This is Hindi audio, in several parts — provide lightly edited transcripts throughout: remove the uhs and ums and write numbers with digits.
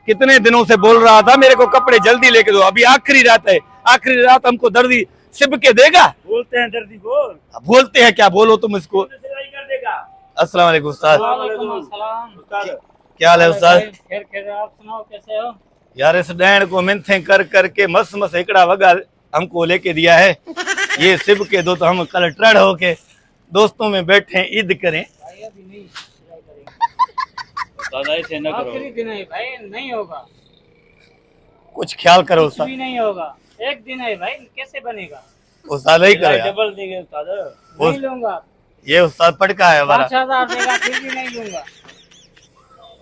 कितने दिनों से बोल रहा था मेरे को कपड़े जल्दी लेके दो, अभी आखिरी रात है, आखिरी रात हमको दर्दी सिब के देगा। बोलते हैं दर्दी को, बोलते हैं क्या, बोलो तुम इसको। सिलाई कर देगा। अस्सलाम वालेकुम उस्ताद, उस्ताद क्या हाल है उस्ताद? आप सुनाओ कैसे हो? यार इस डैन को मिन्थे कर करके मस्त मस्त एकड़ा वगा हमको लेके दिया है, ये सिब के दो तो हम कल ट्रड होके दोस्तों में बैठे ईद करें। भाई अभी नहीं सिलाई करेंगे, उस्ताद ऐसे न करो। आखिरी दिन है भाई, नहीं होगा, कुछ ख्याल करो कुछ उस्ताद। भी नहीं होगा, एक दिन है भाई, कैसे बनेगा? उस्ताद ही करो सिलाई यार। डबल देंगे उस्ताद। नहीं लूंगा, ये उस्ताद पटका है हमारा। 5,000 देगा फिर भी नहीं लूंगा।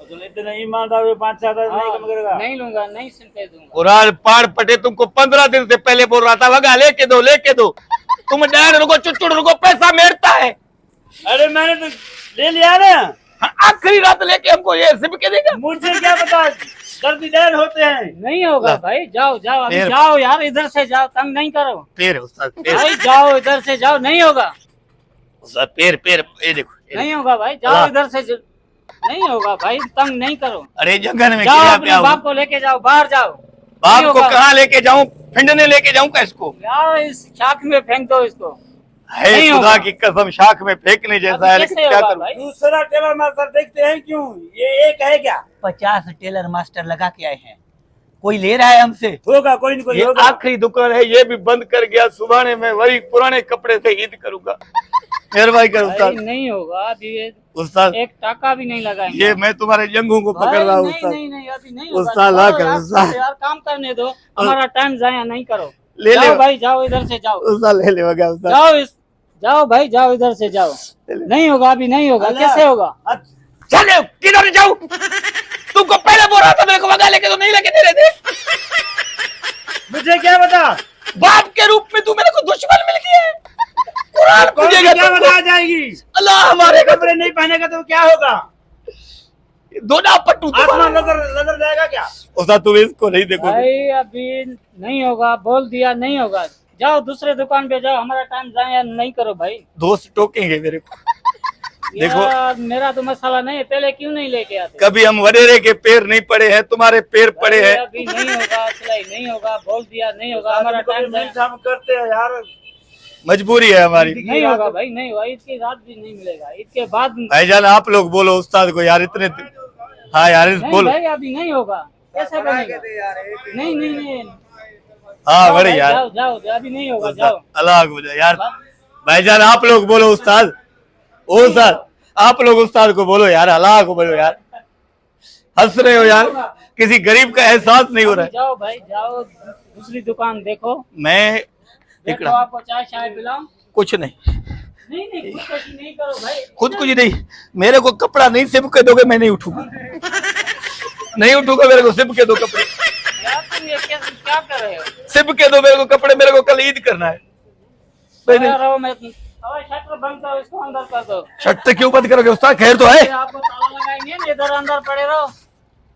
तो इतना ईमानदार हुए 5-7 नहीं कम करेगा। नहीं लूंगा, नहीं सिलते दूंगा। कुरान पाड़ पटे तुमको 15 दिन से पहले बोल रहा था वगा लेके दो लेके दो, तुम डैन रुको चुचुड़ रुको पैसा मेरता है। अरे मैंने तो ले लिया ना, हाँ, आखिरी रात लेके हमको ये सिब के देगा। मुझे क्या पता दर्दी डैन होते हैं। नहीं होगा भाई, जाओ जाओ अभी फिर- जाओ यार, इधर से जाओ, तंग नहीं करो पेर उस्ताद पेर, भाई, जाओ इधर से जाओ, नहीं होगा, उस्ताद पेर पेर, ये देखो ये नहीं होगा भाई, जाओ हाँ। इधर से नहीं होगा भाई, तंग नहीं करो, अरे जंगल में जाओ गिरा अपने क्या बाप को लेके जाओ, बाहर जाओ। बाप नहीं को होगा। कहाँ लेके जाऊं, फिंडने लेके जाऊं का इसको? यार इस शाख में फेंक दो इसको। है नहीं खुदा होगा। की कसम शाख में फेंकने जैसा अभी है, लेकिन कैसे क्या होगा करूं? भाई? दूसरा टेलर मास्टर देखते हैं क्यों, ये एक है क्या? 50 टेलर मास्टर लगा के आए हैं, कोई ले रहा है हमसे। होगा कोई न कोई ये होगा। आखिरी दुकान है, ये भी बंद कर गया, सुबह मैं वही पुराने कपड़े से ईद करूंगा। मेहरबानी कर भाई उस्ताद। नहीं होगा अभी, उस्ताद एक टाका भी नहीं लगाएंगे। ये मैं तुम्हारे जंगों को भाई, पकड़ रहा हूँ नहीं उस्ताद। नहीं नहीं अभी नहीं होगा। उस्ताद ला छोड़ो कर, यार, उस्ताद। छोड़ो यार, काम करने दो, हमारा टाइम जाया नहीं करो। ले ले जाओ भाई, जाओ इधर से जाओ, उस्ताद, ले ले वगा उस्ताद। जाओ भाई, जाओ इधर से जाओ। नहीं होगा अभी, नहीं होगा, अल्लाह। कैसे होगा? अच्छा, चले किधर जाऊं? तुमको पहले बोल रहा था मेरे को वगा लेके तो नहीं लेके दे रहे थे। मुझे क्या बता, बाप के रूप में तू मेरे को दुश्मन मिल गया है। कुरान कौन सी पूजेगा क्या तुमको। बता जाएगी? अल्लाह हमारे कपड़े नहीं पहनेगा तो क्या होगा? दोना पट्टू आसमान नजर जाएगा क्या? उस्ताद तुम इसको नहीं देखोगे। भाई अभी नहीं होगा, बोल दिया नहीं होगा, जाओ दूसरे दुकान पे जाओ, हमारा टाइम जाया नहीं करो भाई। दोस्त टोकेंगे मेरे को। देखो यार मेरा तो मसाला नहीं है, पहले क्यों नहीं लेके आते? कभी हम वडेरे के पैर नहीं पड़े हैं, तुम्हारे पैर पड़े भाई, हैं। अभी नहीं होगा, सिलाई नहीं होगा, बोल दिया नहीं होगा, हमारा टाइम जाया हम करते हैं यार। मजबूरी है हमारी। नहीं होगा भाई, नहीं होगा, ईद की रात भी नहीं मिलेगा, ईद के बाद भाईजान आप लोग बोलो उस्ताद को यार, इतने हाँ यार नहीं बोलो। भाई, अभी नहीं होगा, कैसे बनेगा? नहीं नहीं नहीं, हाँ जाओ बड़े भाई, यार जाओ जाओ, अभी नहीं होगा, जाओ। अल्लाह को बोलो यार। भाईजान आप लोग बोलो उस्ताद, ओ उस्ताद आप लोग उस्ताद को बोलो यार, अल्लाह को बोलो यार। हंस रहे हो यार, किसी गरीब का एहसास नहीं हो रहा है। जाओ भाई जाओ, दूसरी दुकान देखो, मैं देखो इकड़ा आपको चाय शाय पिलाऊं? कुछ नहीं, नहीं नहीं, खुदकुशी नहीं करो भाई, खुद कुछ नहीं, मेरे को कपड़ा नहीं सिब के दोगे मैं नहीं उठूंगा, नहीं उठूंगा, मेरे को सिब के दो कपड़े, यार तुम ये क्या कर रहे हो? सिब के दो मेरे को कपड़े, मेरे को कल ईद करना है। नहीं नहीं, रहो, मैं शटर बंद करो, इसको अंदर कर दो। शर्ट से क्यों बंद करोगे उस्ताद, खैर तो है। फिर आपको ताला लगाएंगे ना, इधर अंदर पड़े रहो,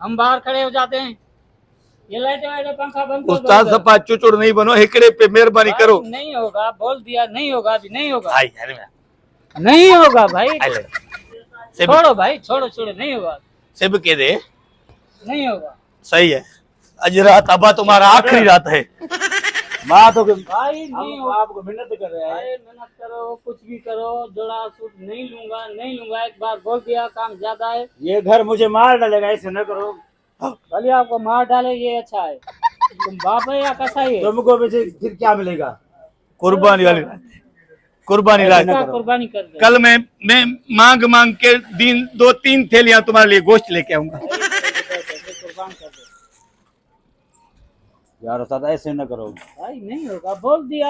हम बाहर खड़े हो जाते हैं। ये लाइटें वाइटें पंखा बंद कर दो उस्ताद इधर। सपा चुचुड़ नहीं बनो, हिकड़े पे मेहरबानी भाई, करो। नहीं होगा, बोल दिया नहीं होगा, अभी नहीं होगा, आई यार मेरा नहीं होगा भाई, आई ले। सिब छोड़ो भाई, छोड़ो छोड़ो, नहीं होगा, सिब के दे, नहीं होगा सही है। आज रात अबा तुम्हारा आखिरी रात है। बात हो गई। भाई, नहीं हम होगा आपको मिन्नत कर रहे हैं। भाई, मेहनत करो, कुछ भी करो, जोड़ा सूट नहीं लूंगा, नहीं लूंगा, एक बार बोल दिया, काम ज्यादा है, ये घर मुझे मार डालेगा, ऐसे न करो। भले आपको मार डाले, ये अच्छा है, तुम बाप है या कसाई है? तुमको फिर क्या मिलेगा? कुर्बानी वाली रात, कुर्बानी रात। इसका कुर्बानी कर दे। कल मैं मांग मांग के 2-3 थैलियां तुम्हारे लिए गोश्त लेके आऊंगा। कुर्बान कर दे यार उस्ताद ऐसे न करो। भाई, नहीं होगा, बोल दिया,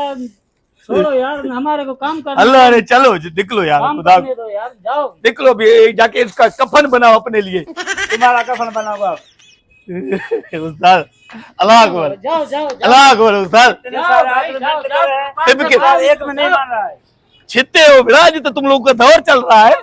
छोड़ो यार, हमारे को काम करना, अल्लाह रे चलो निकलो यार, काम खुदा करने दो यार, जाओ। निकलो भी, जाके इसका कफन बनाओ अपने लिए। तुम्हारा कफन बनाऊंगा। उस्ताद अल्लाह अकबर, जाओ जाओ जाओ, अल्लाह अकबर उस्ताद। इतने सारे भाई, आदमी जाओ, मिलकर जाओ, हैं, सिर्फ के एक में नहीं मान रहा है। छिते हो बिराज, तो तुम लोगों का दौर चल रहा है।